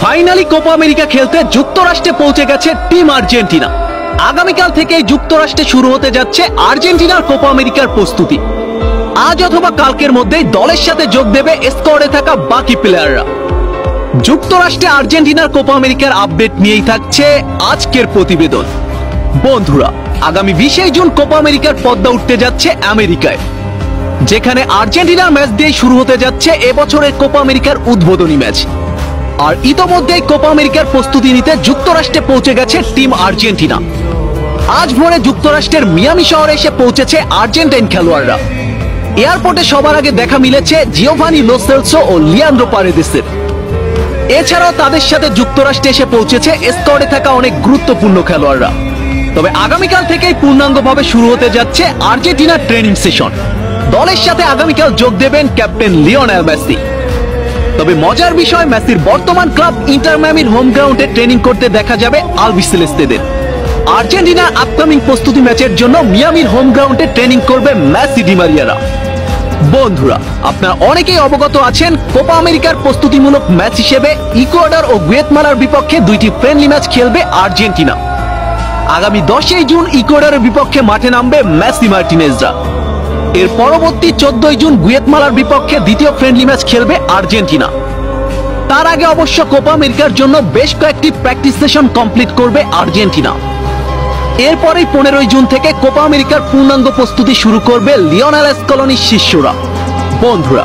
Finally Copa America খেলতে যুক্তরাষ্ট্রে পৌঁছে গেছে টিম আর্জেন্টিনা। আগামীকাল থেকে যুক্তরাষ্ট্রে শুরু হতে যাচ্ছে আর্জেন্টিনার কোপা আমেরিকার প্রস্তুতি। আজ অথবা কালকের মধ্যেই দলের সাথে যোগ দেবে স্কোয়াডে থাকা বাকি প্লেয়াররা। যুক্তরাষ্ট্রে আর্জেন্টিনার কোপা আমেরিকার আপডেট নিয়েই থাকছে আজকের প্রতিবেদন। বন্ধুরা, আগামী 20 জুন কোপা আমেরিকার পদ্মা উঠতে যাচ্ছে আমেরিকায়, যেখানে আর্জেন্টিনার ম্যাচ দিয়ে শুরু হতে যাচ্ছে এবছরের কোপা আমেরিকার উদ্বোধনী ম্যাচ। আর ইতোমধ্যেই কোপা আমেরিকার প্রস্তুতি নিতে যুক্তরাষ্ট্রে পৌঁছে গেছে টিম আর্জেন্টিনা। আজ ভোরে যুক্তরাষ্ট্রের মিয়ামি শহরে এসে পৌঁছেছে আর্জেন্টাইন খেলোয়াড়রা। এয়ারপোর্টে সবার আগে দেখা মিলেছে জিওভানি লো সেলসো ও লিয়ান্দ্রো পারেদেসের। এছাড়াও তাদের সাথে যুক্তরাষ্ট্রে এসে পৌঁছেছে স্কোয়াডে থাকা অনেক গুরুত্বপূর্ণ খেলোয়াড়রা। তবে আগামীকাল থেকেই পূর্ণাঙ্গভাবে শুরু হতে যাচ্ছে আর্জেন্টিনার ট্রেনিং সেশন। দলের সাথে আগামীকাল যোগ দেবেন ক্যাপ্টেন লিওনেল মেসি। তবে মজার বিষয়, মেসির বর্তমান ক্লাব ইন্টার মিয়ামির হোম গ্রাউন্ডে ট্রেনিং করতে দেখা যাবে আলবিসেলেস্তেদের। আর্জেন্টিনার আপকামিং প্রস্তুতি ম্যাচের জন্য মিয়ামির হোম গ্রাউন্ডে ট্রেনিং করবে মেসি ডি মারিয়ারা। বন্ধুরা, আপনারা অনেকেই অবগত আছেন কোপা আমেরিকার প্রস্তুতিমূলক ম্যাচ হিসেবে ইকুয়েডর ও গুয়েতমালার বিপক্ষে দুইটি ফ্রেন্ডলি ম্যাচ খেলবে আর্জেন্টিনা। আগামী 10 জুন ইকুয়েডরের বিপক্ষে মাঠে নামবে মেসি মার্টিনেজরা। এর পরবর্তী 14 জুন গুয়েতমালার বিপক্ষে দ্বিতীয় ফ্রেন্ডলি ম্যাচ খেলবে আর্জেন্টিনা। তার আগে অবশ্য কোপা আমেরিকার জন্য বেশ কয়েকটি প্র্যাকটিস সেশন কমপ্লিট করবে আর্জেন্টিনা। এরপরেই 15 জুন থেকে কোপা আমেরিকার পূর্ণাঙ্গ প্রস্তুতি শুরু করবে লিওনেল স্কলোনির শিষ্যরা। বন্ধুরা,